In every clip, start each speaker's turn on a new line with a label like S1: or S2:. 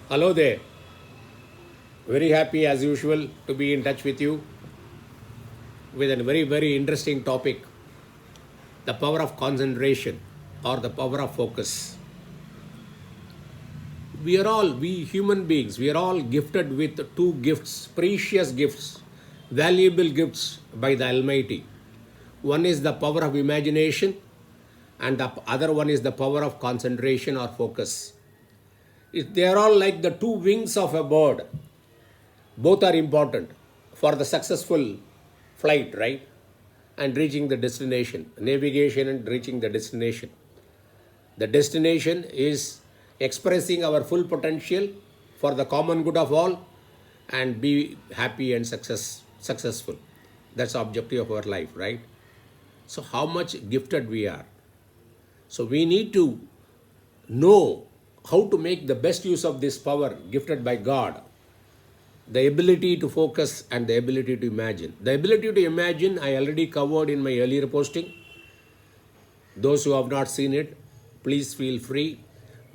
S1: Hello there. Very happy as usual to be in touch with you with a very interesting topic, the power of concentration or the power of focus. We human beings, we are all gifted with two gifts, precious gifts, valuable gifts by the Almighty. One is the power of imagination, and the other one is the power of concentration or focus. They are all like the two wings of a bird. Both are important for the successful flight, right? And reaching the destination, navigation and reaching the destination. The destination is expressing our full potential for the common good of all and be happy and successful. That's the objective of our life, right? So how much gifted we are. So we need to know how to make the best use of this power gifted by God, the ability to focus and the ability to imagine. The ability to imagine I already covered in my earlier posting. Those who have not seen it, please feel free.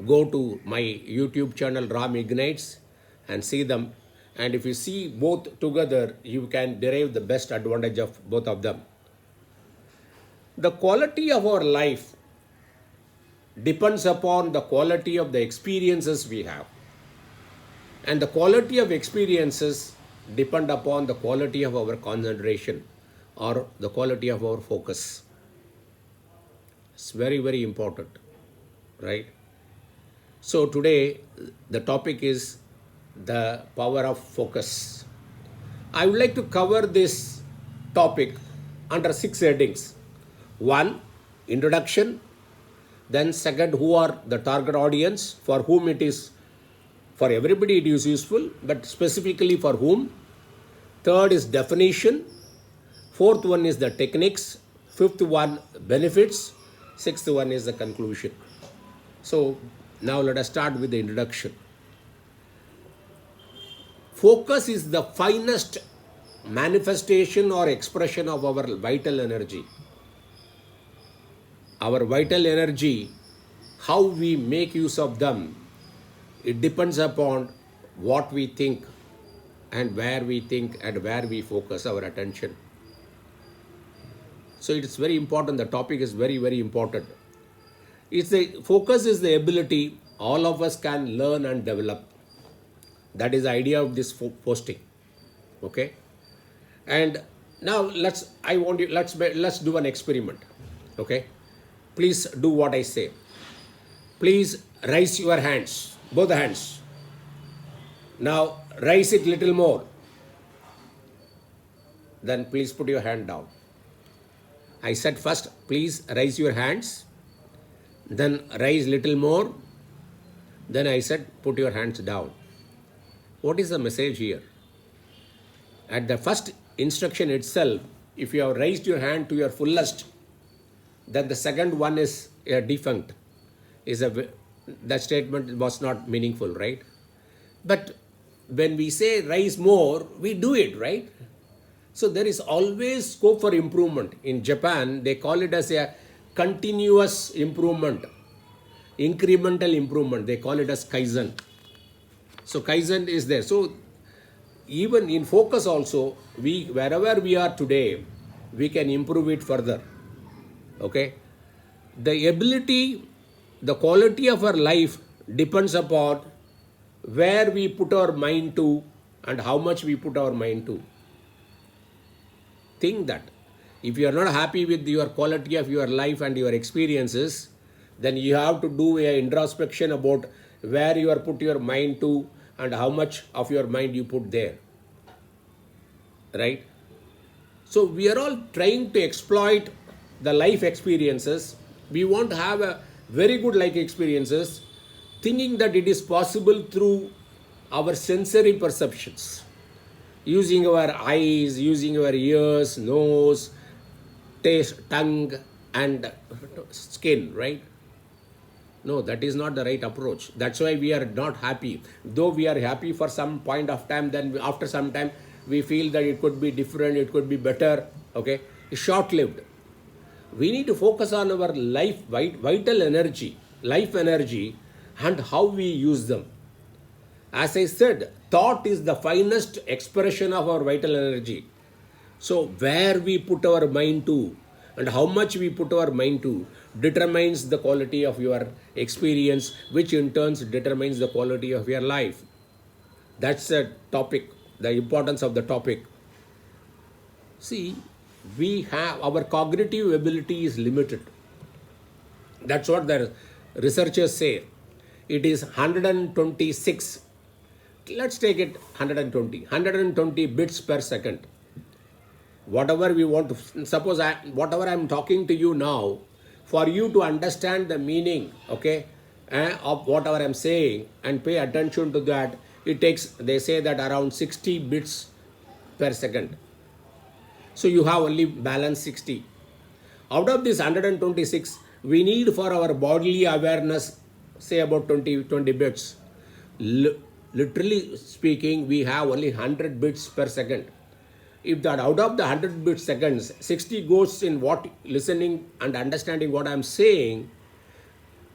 S1: Go to my YouTube channel Ram Ignites and see them. And if you see both together, you can derive the best advantage of both of them. The quality of our life depends upon the quality of the experiences we have. And the quality of experiences depend upon the quality of our concentration or the quality of our focus. It's very important, right? So today the topic is the power of focus. I would like to cover this topic under 6 headings. 1, introduction. Then second, who are the target audience, for whom it is. For everybody it is useful, but specifically for whom. Third is definition. Fourth one is the techniques. Fifth one, benefits. Sixth one is the conclusion. So now let us start with the introduction. Focus is the finest manifestation or expression of our vital energy. Our vital energy, how we make use of them, it depends upon what we think and where we think and where we focus our attention. So it's very important. The topic is very important. Focus is the ability all of us can learn and develop. That is the idea of this posting. Okay. And now let's do an experiment. Okay. Please do what I say. Please raise your hands, both hands. Now raise it little more. Then please put your hand down. I said first, please raise your hands. Then raise little more. Then I said, put your hands down. What is the message here? At the first instruction itself, if you have raised your hand to your fullest, then the second one is a defunct. That statement was not meaningful, right? But when we say raise more, we do it, right? So there is always scope for improvement. In Japan, they call it as a continuous improvement, incremental improvement. They call it as Kaizen. So Kaizen is there. So even in focus also, wherever we are today, we can improve it further. Okay, the ability, the quality of our life depends upon where we put our mind to and how much we put our mind to. Think that if you are not happy with your quality of your life and your experiences, then you have to do a introspection about where you are put your mind to and how much of your mind you put there, right? So we are all trying to exploit the life experiences. We want to have a very good life experiences, thinking that it is possible through our sensory perceptions, using our eyes, using our ears, nose, taste, tongue and skin, right? No, that is not the right approach. That's why we are not happy. Though we are happy for some point of time, then after some time we feel that it could be different, it could be better. Okay, it's short-lived. We need to focus on our vital energy, life energy, and how we use them. As I said, thought is the finest expression of our vital energy. So, where we put our mind to and how much we put our mind to determines the quality of your experience, which in turn determines the quality of your life. That's the topic, the importance of the topic. See, we have our cognitive ability is limited. That's what the researchers say. It is 126. Let's take it 120 bits per second. Whatever we want to, suppose whatever I'm talking to you now, for you to understand the meaning, okay, of whatever I'm saying and pay attention to that, it takes, they say that around 60 bits per second. So you have only balance 60. Out of this 126, we need for our bodily awareness, say about 20 bits. Literally speaking, we have only 100 bits per second. If that out of the 100 bit seconds, 60 goes in what listening and understanding what I'm saying,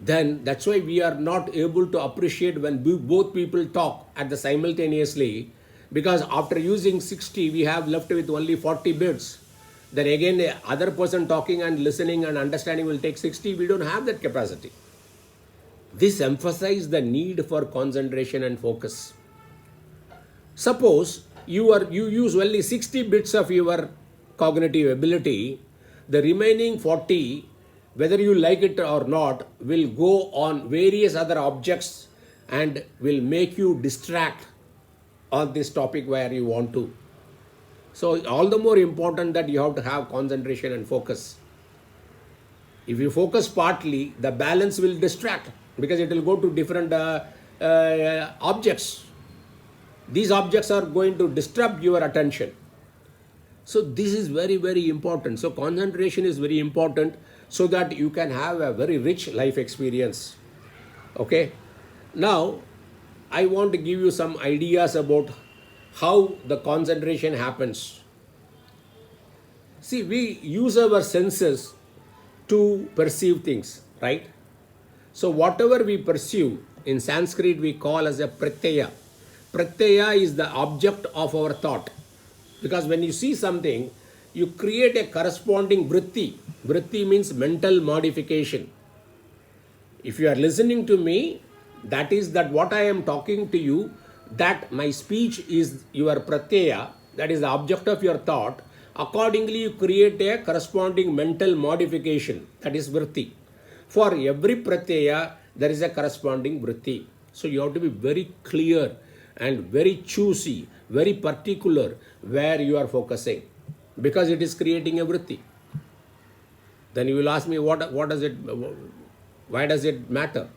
S1: then that's why we are not able to appreciate when both people talk at the simultaneously, because after using 60, we have left with only 40 bits. Then again, the other person talking and listening and understanding will take 60. We don't have that capacity. This emphasizes the need for concentration and focus. Suppose you use only 60 bits of your cognitive ability, the remaining 40, whether you like it or not, will go on various other objects and will make you distract on this topic where you want to. So all the more important that you have to have concentration and focus. If you focus partly, the balance will distract because it will go to different objects. These objects are going to disturb your attention. So this is very, very important. So concentration is very important so that you can have a very rich life experience. Okay. Now, I want to give you some ideas about how the concentration happens. See, we use our senses to perceive things, right? So whatever we perceive, in Sanskrit we call as a pratyaya. Pratyaya is the object of our thought. Because when you see something, you create a corresponding vritti. Vritti means mental modification. If you are listening to me, that is that what I am talking to you, that my speech is your pratyaya, that is the object of your thought. Accordingly, you create a corresponding mental modification, that is vritti. For every pratyaya, there is a corresponding vritti. So you have to be very clear and very choosy, very particular where you are focusing, because it is creating a vritti. Then you will ask me, what does it, why does it matter?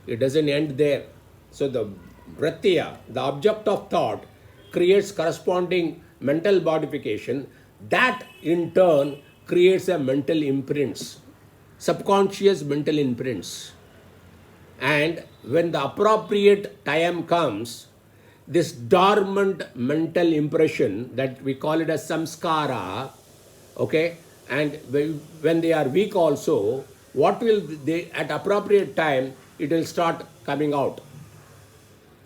S1: It doesn't end there. So the pratyaya, the object of thought, creates corresponding mental modification. That in turn creates a mental imprints, subconscious mental imprints. And when the appropriate time comes, this dormant mental impression, that we call it as samskara, okay, and when they are weak also, what will they, at appropriate time, it will start coming out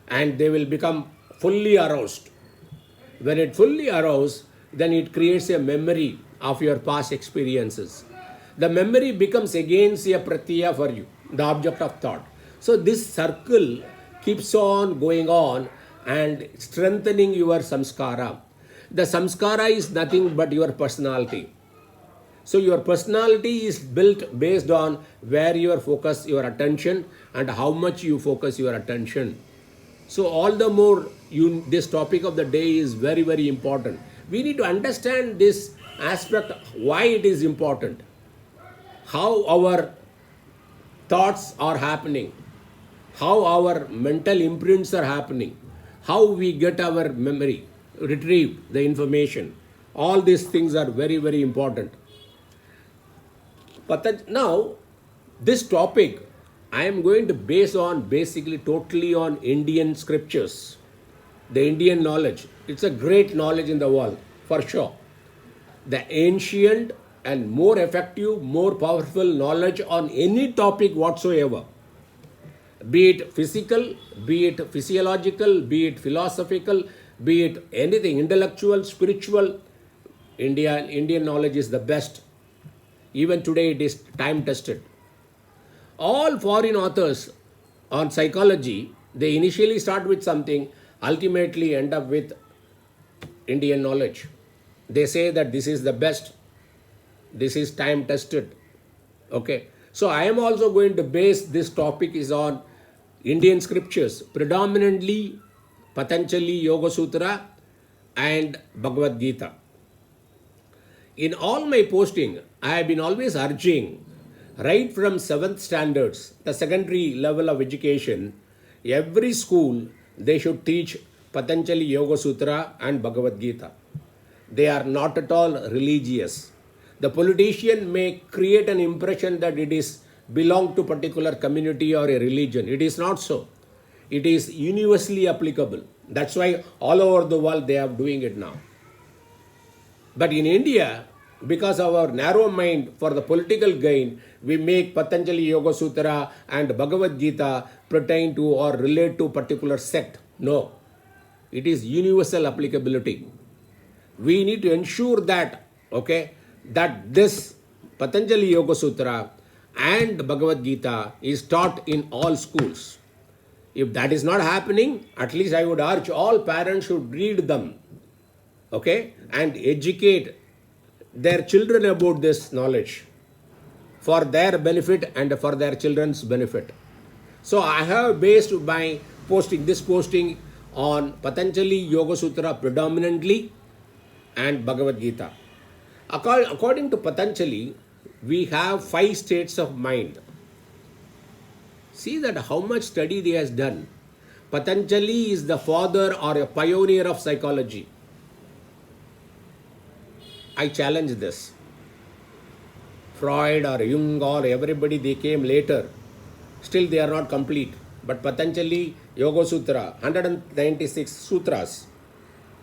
S1: and they will become fully aroused. When it fully aroused, then it creates a memory of your past experiences. The memory becomes again a pratyaya for you, the object of thought. So this circle keeps on going on and strengthening your samskara. The samskara is nothing but your personality. So your personality is built based on where you focus your attention and how much you focus your attention. So all the more this topic of the day is very, very important. We need to understand this aspect, why it is important, how our thoughts are happening, how our mental imprints are happening, how we get our memory, retrieve the information. All these things are very, very important. But now, this topic I am going to base on basically totally on Indian scriptures, the Indian knowledge. It's a great knowledge in the world, for sure. The ancient and more effective, more powerful knowledge on any topic whatsoever. be it physical, be it physiological, be it philosophical, be it anything, intellectual, spiritual. Indian knowledge is the best. Even today it is time tested. All foreign authors on psychology, they initially start with something, ultimately end up with Indian knowledge. They say that this is the best, this is time tested. Okay. So I am also going to base this topic is on Indian scriptures, predominantly Patanjali Yoga Sutra and Bhagavad Gita. In all my posting, I have been always urging, right from 7th standards, the secondary level of education, every school, they should teach Patanjali Yoga Sutra and Bhagavad Gita. They are not at all religious. The politician may create an impression that it is belong to particular community or a religion. It is not so. It is universally applicable. That's why all over the world they are doing it now. But in India, because of our narrow mind for the political gain, we make Patanjali Yoga Sutra and Bhagavad Gita pertain to or relate to particular sect. No. It is universal applicability. We need to ensure that, okay, that this Patanjali Yoga Sutra and Bhagavad Gita is taught in all schools. If that is not happening, at least I would urge all parents should read them, okay, and educate their children about this knowledge for their benefit and for their children's benefit. So I have based my posting on Patanjali Yoga Sutra predominantly and Bhagavad Gita. According to Patanjali, we have 5 states of mind. See that how much study he has done. Patanjali is the father or a pioneer of psychology. I challenge this. Freud or Jung or everybody, they came later. Still they are not complete. But Patanjali Yoga Sutra, 196 sutras.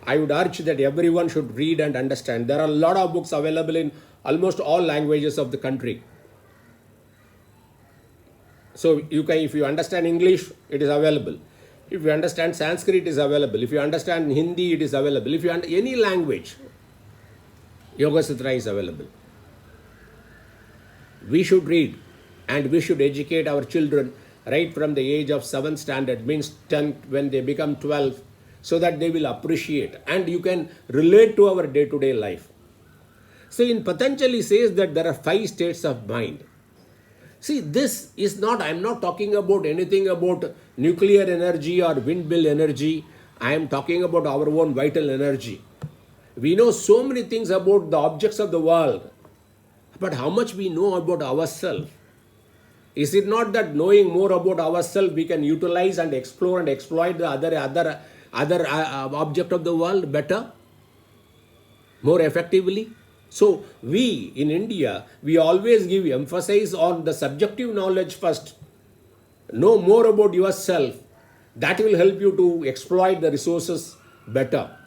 S1: I would urge that everyone should read and understand. There are a lot of books available in almost all languages of the country. So you can, if you understand English, it is available. If you understand Sanskrit, it is available. If you understand Hindi, it is available. If you understand any language, Yoga Sutra is available. We should read and we should educate our children right from the age of 7th standard, means 10th, when they become 12, so that they will appreciate and you can relate to our day-to-day life. So in Patanjali says that there are 5 states of mind. See, this is not, I am not talking about anything about nuclear energy or windmill energy. I am talking about our own vital energy. We know so many things about the objects of the world, but how much we know about ourselves? Is it not that knowing more about ourselves we can utilize and explore and exploit the other object of the world better, more effectively? So we in India, we always give emphasis on the subjective knowledge first. Know more about yourself. That will help you to exploit the resources better.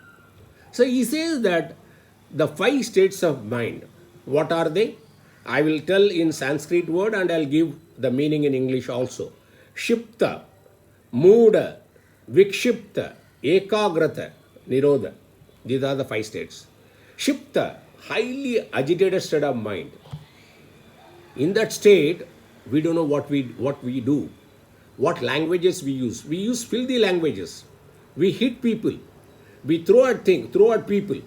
S1: So he says that the 5 states of mind, what are they? I will tell in Sanskrit word and I'll give the meaning in English also. Shipta, Mooda, Vikshipta, Ekagrata, Nirodha. These are the 5 states. Shipta, highly agitated state of mind. In that state, we don't know what we do, what languages we use. We use filthy languages. We hit people. We throw at people.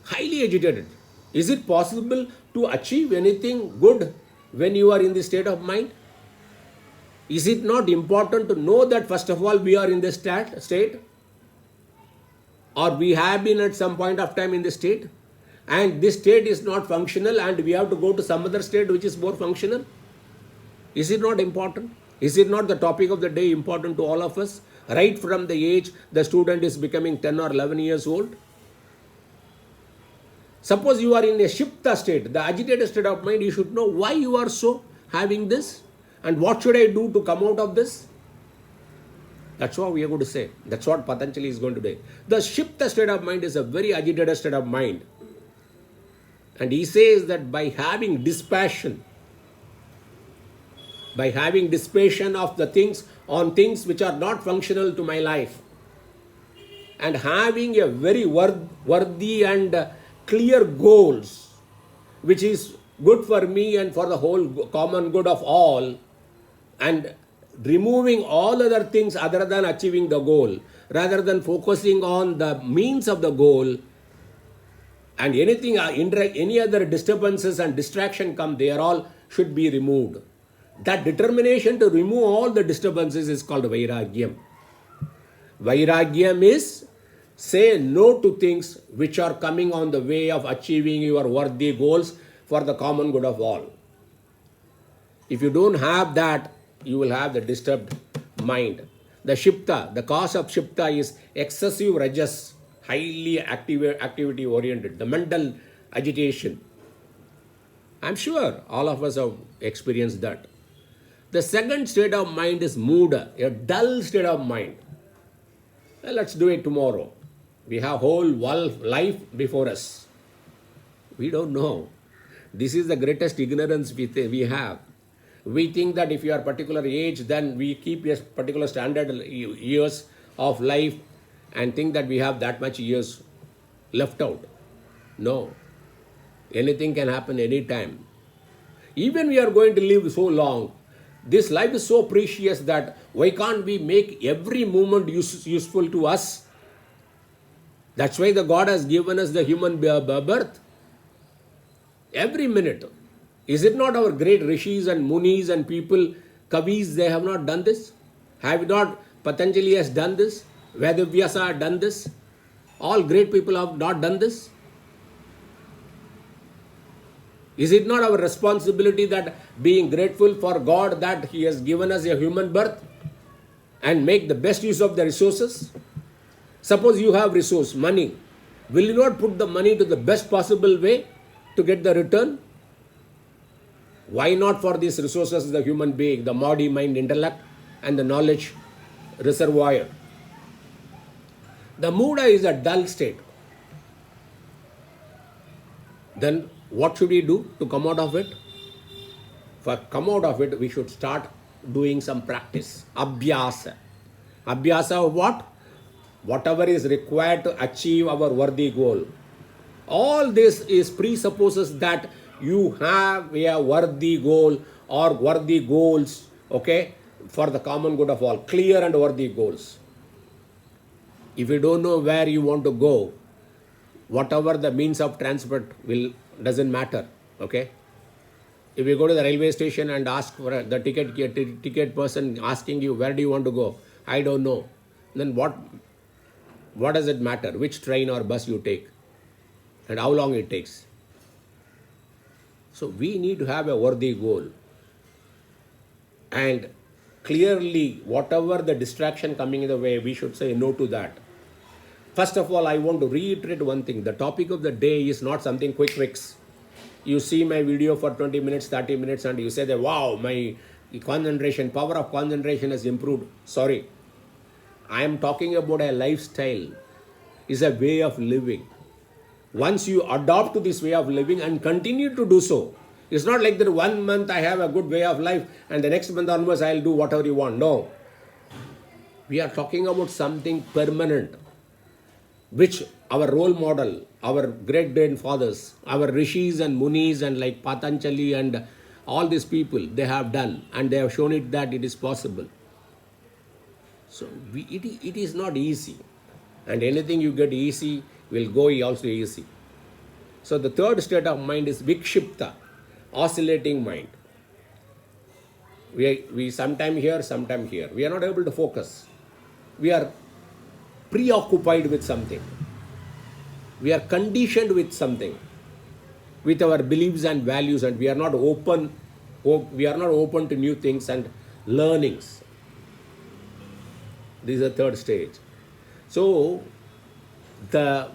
S1: Highly agitated. Is it possible to achieve anything good when you are in this state of mind? Is it not important to know that first of all we are in this state? Or we have been at some point of time in this state? And this state is not functional and we have to go to some other state which is more functional? Is it not important? Is it not the topic of the day important to all of us? Right from the age the student is becoming 10 or 11 years old? Suppose you are in a Shipta state, the agitated state of mind, you should know why you are so having this and what should I do to come out of this? That's what we are going to say. That's what Patanjali is going to do. The Shipta state of mind is a very agitated state of mind. And he says that by having dispassion, by having dissipation of the things on things which are not functional to my life, and having a very worthy and clear goals, which is good for me and for the whole common good of all, and removing all other things other than achieving the goal, rather than focusing on the means of the goal, and anything any other disturbances and distraction come, they are all should be removed. That determination to remove all the disturbances is called vairagyam. Vairagyam is say no to things which are coming on the way of achieving your worthy goals for the common good of all. If you don't have that, you will have the disturbed mind. The Shipta, the cause of Shipta is excessive rajas, highly activity oriented, the mental agitation. I'm sure all of us have experienced that. The second state of mind is Muda, a dull state of mind. Well, let's do it tomorrow. We have whole life before us. We don't know. This is the greatest ignorance we have. We think that if you are particular age, then we keep a particular standard years of life and think that we have that much years left out. No. Anything can happen anytime. Even we are going to live so long, this life is so precious that why can't we make every moment useful to us? That's why the God has given us the human birth. Every minute. Is it not our great rishis and munis and people, kavis, they have not done this? Have not Patanjali has done this? Vedavyasa has done this? All great people have not done this? Is it not our responsibility that being grateful for God that He has given us a human birth and make the best use of the resources? Suppose you have resource, money. Will you not put the money to the best possible way to get the return? Why not for these resources, the human being, the body, mind, intellect, and the knowledge reservoir? The Muda is a dull state. Then what should we do to come out of it? For come out of it, we should start doing some practice. Abhyasa. Abhyasa of what? Whatever is required to achieve our worthy goal. All this is presupposes that you have a worthy goal or worthy goals, okay, for the common good of all. Clear and worthy goals. If you don't know where you want to go, whatever the means of transport doesn't matter, okay. If you go to the railway station and ask for the ticket person asking you, where do you want to go? I don't know. Then what does it matter? Which train or bus you take and how long it takes? So we need to have a worthy goal. And clearly, whatever the distraction coming in the way, we should say no to that. First of all, I want to reiterate one thing. The topic of the day is not something quick fix. You see my video for 20 minutes, 30 minutes, and you say that, wow, my concentration, power of concentration has improved. Sorry. I am talking about a lifestyle. It's a way of living. Once you adopt to this way of living and continue to do so, it's not like that 1 month I have a good way of life and the next month onwards I'll do whatever you want. No. We are talking about something permanent, which our role model, our great grandfathers, our rishis and munis and like Patanjali and all these people, they have done and they have shown it that it is possible. So it is not easy, and anything you get easy will go also easy. So the third state of mind is vikshipta, oscillating mind. We sometime here, sometime here. We are not able to focus. We are preoccupied with something. We are conditioned with something, with our beliefs and values, and we are not open. We are not open to new things and learnings. This is the third stage. So the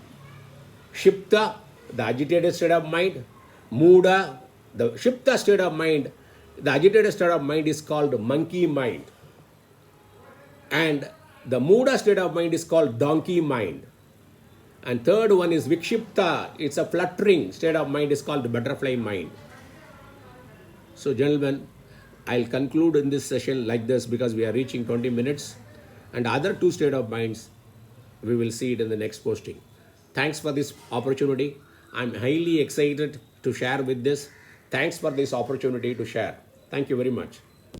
S1: Shipta, the agitated state of mind, Muda, the Shipta state of mind, the agitated state of mind is called monkey mind. And the Muda state of mind is called donkey mind. And third one is Vikshipta, it's a fluttering state of mind, is called butterfly mind. So gentlemen, I'll conclude in this session like this because we are reaching 20 minutes. And other two state of minds, we will see it in the next posting. Thanks for this opportunity. I'm highly excited to share with this. Thanks for this opportunity to share. Thank you very much.